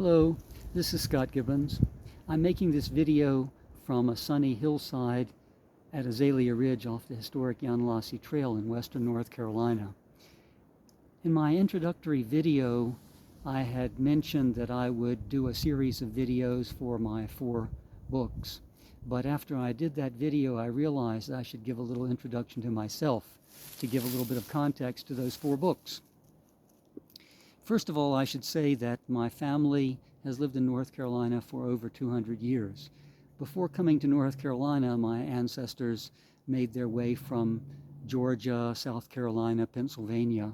Hello, this is Scott Gibbons. I'm making this video from a sunny hillside at Azalea Ridge off the historic Yanlassie Trail in western North Carolina. In my introductory video, I had mentioned that I would do a series of videos for my 4 books. But after I did that video, I realized I should give a little introduction to myself to give a little bit of context to those 4 books. First of all, I should say that my family has lived in North Carolina for over 200 years. Before coming to North Carolina, my ancestors made their way from Georgia, South Carolina, Pennsylvania,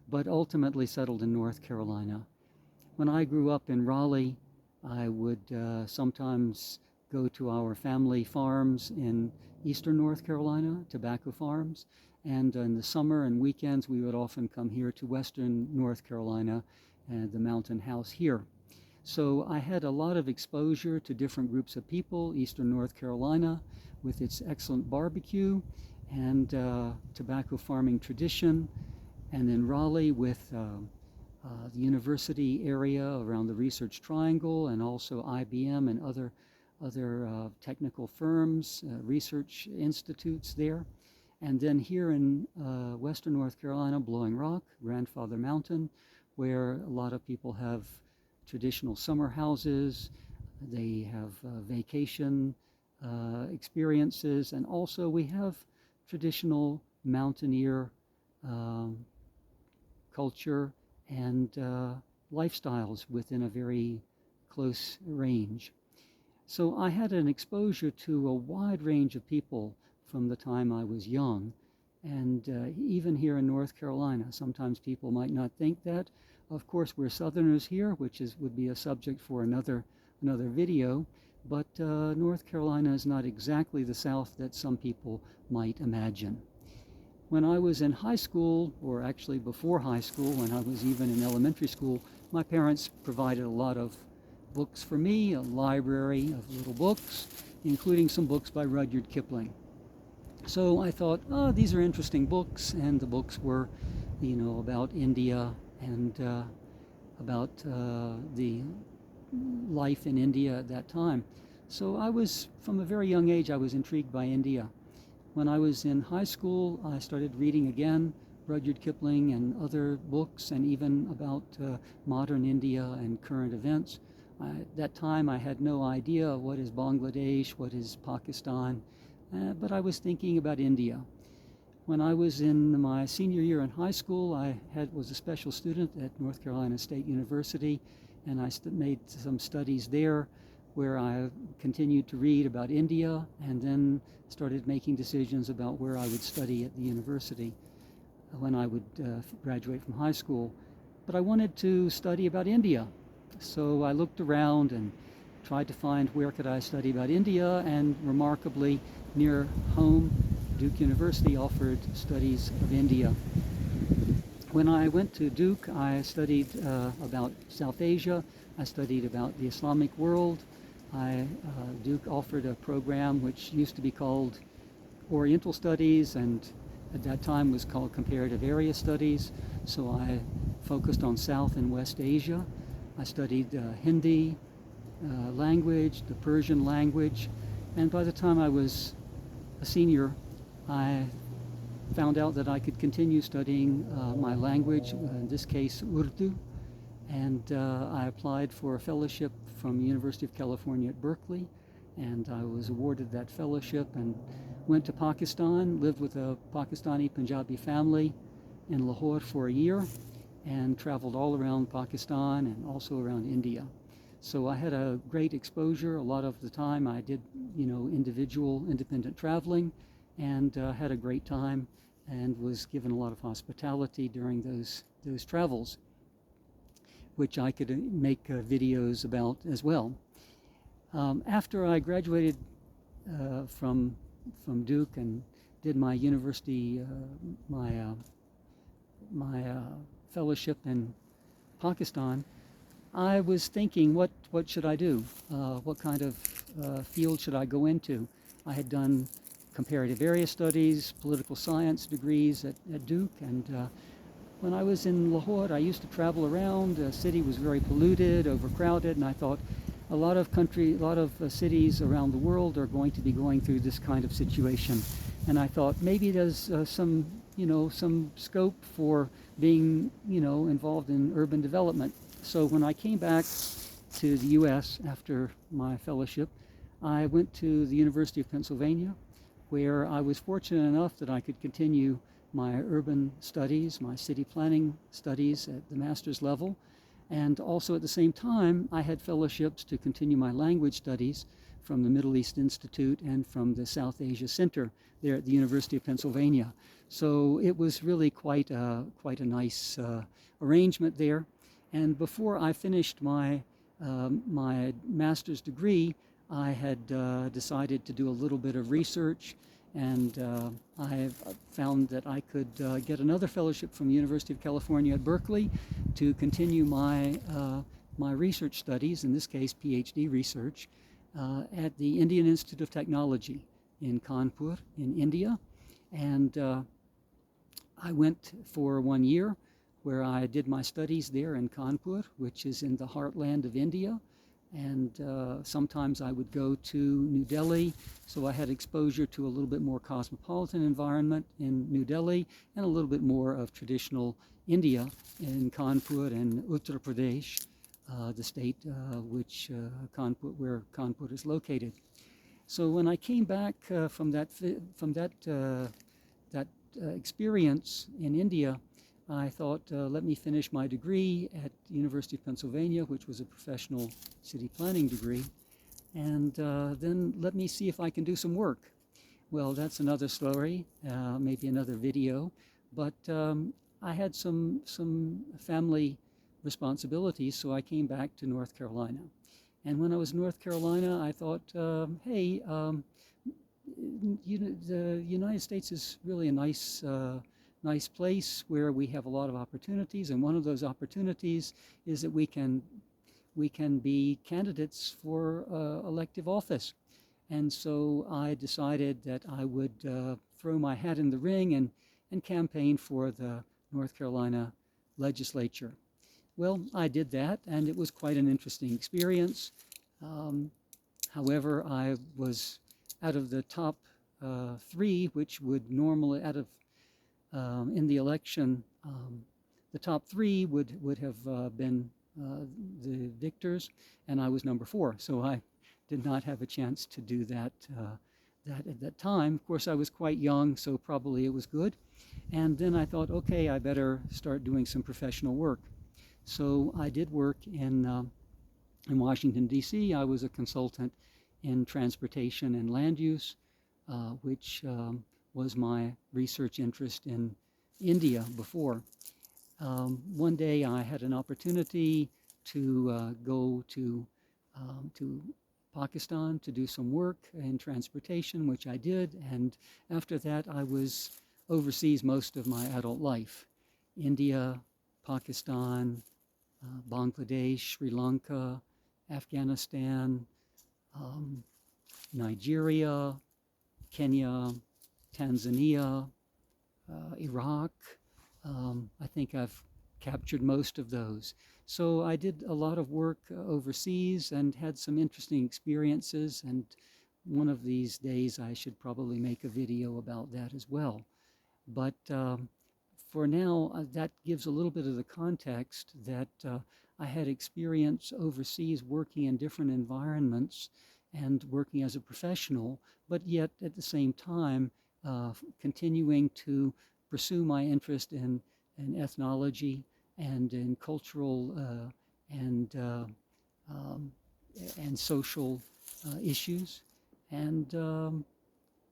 but ultimately settled in North Carolina. When I grew up in Raleigh, I would sometimes go to our family farms in eastern North Carolina, tobacco farms, and in the summer and weekends we would often come here to western North Carolina and the mountain house here. So I had a lot of exposure to different groups of people. Eastern North Carolina with its excellent barbecue and tobacco farming tradition, and then Raleigh with the university area around the Research Triangle, and also IBM and other technical firms, research institutes there. And then here in western North Carolina, Blowing Rock, Grandfather Mountain, where a lot of people have traditional summer houses, they have vacation experiences, and also we have traditional mountaineer culture and lifestyles within a very close range. So I had an exposure to a wide range of people from the time I was young. And even here in North Carolina, sometimes people might not think that. Of course, we're Southerners here, which would be a subject for another video. But North Carolina is not exactly the South that some people might imagine. When I was in high school, or actually before high school, when I was even in elementary school, my parents provided a lot of books for me, a library of little books, including some books by Rudyard Kipling. So I thought, oh, these are interesting books, and the books were, about India and about the life in India at that time. So I was, from a very young age, I was intrigued by India. When I was in high school, I started reading again Rudyard Kipling and other books, and even about modern India and current events. At that time, I had no idea what is Bangladesh, what is Pakistan, but I was thinking about India. When I was in my senior year in high school, I was a special student at North Carolina State University, and I made some studies there where I continued to read about India, and then started making decisions about where I would study at the university when I would graduate from high school. But I wanted to study about India. So I looked around and tried to find where could I study about India, and remarkably near home, Duke University offered studies of India. When I went to Duke, I studied about South Asia. I studied about the Islamic world. Duke offered a program which used to be called Oriental Studies, and at that time was called Comparative Area Studies. So I focused on South and West Asia. I studied Hindi language, the Persian language, and by the time I was a senior, I found out that I could continue studying my language, in this case Urdu, and I applied for a fellowship from the University of California at Berkeley, and I was awarded that fellowship and went to Pakistan, lived with a Pakistani Punjabi family in Lahore for a year, and traveled all around Pakistan and also around India. So I had a great exposure. A lot of the time I did, independent traveling, and had a great time, and was given a lot of hospitality during those travels, which I could make videos about as well. After I graduated from Duke and did my university, my fellowship in Pakistan, I was thinking, what should I do? What kind of field should I go into? I had done comparative area studies, political science degrees at Duke, and when I was in Lahore, I used to travel around. The city was very polluted, overcrowded, and I thought a lot of cities around the world are going to be going through this kind of situation. And I thought maybe there's some scope for being, involved in urban development. So when I came back to the U.S. after my fellowship, I went to the University of Pennsylvania, where I was fortunate enough that I could continue my urban studies, my city planning studies at the master's level. And also at the same time, I had fellowships to continue my language studies from the Middle East Institute and from the South Asia Center there at the University of Pennsylvania. So it was really quite a nice arrangement there. And before I finished my master's degree, I had decided to do a little bit of research, and I found that I could get another fellowship from the University of California at Berkeley to continue my research studies, in this case PhD research, at the Indian Institute of Technology in Kanpur in India. And I went for 1 year, where I did my studies there in Kanpur, which is in the heartland of India. And sometimes I would go to New Delhi, so I had exposure to a little bit more cosmopolitan environment in New Delhi and a little bit more of traditional India in Kanpur and Uttar Pradesh, the state where Kanpur is located. So when I came back from that experience in India, I thought, let me finish my degree at the University of Pennsylvania, which was a professional city planning degree, and then let me see if I can do some work. Well, that's another story, maybe another video, but I had some family responsibilities, so I came back to North Carolina. And when I was in North Carolina, I thought, hey, the United States is really a nice place where we have a lot of opportunities, and one of those opportunities is that we can be candidates for elective office. And so I decided that I would throw my hat in the ring and campaign for the North Carolina legislature. Well, I did that, and it was quite an interesting experience. However, I was out of the top three, which would normally, in the election, the top three would have been the victors, and I was number 4, so I did not have a chance to do that at that time. Of course, I was quite young, so probably it was good. And then I thought, okay, I better start doing some professional work. So I did work in Washington, D.C. I was a consultant in transportation and land use, which was my research interest in India before. One day I had an opportunity to go to Pakistan to do some work in transportation, which I did, and after that I was overseas most of my adult life. India, Pakistan, Bangladesh, Sri Lanka, Afghanistan, Nigeria, Kenya, Tanzania, Iraq. I think I've captured most of those. So I did a lot of work overseas and had some interesting experiences, and one of these days I should probably make a video about that as well. But for now, that gives a little bit of the context that I had experience overseas working in different environments and working as a professional, but yet at the same time continuing to pursue my interest in ethnology and in cultural and social issues. And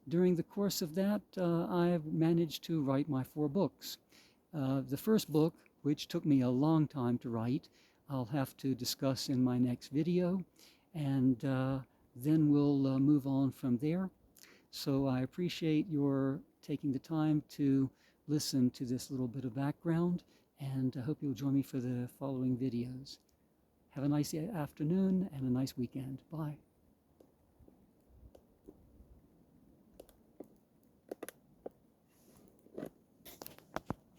during the course of that, I've managed to write my 4 books. The first book, which took me a long time to write, I'll have to discuss in my next video, and then we'll move on from there. So I appreciate your taking the time to listen to this little bit of background, and I hope you'll join me for the following videos. Have a nice afternoon and a nice weekend. Bye.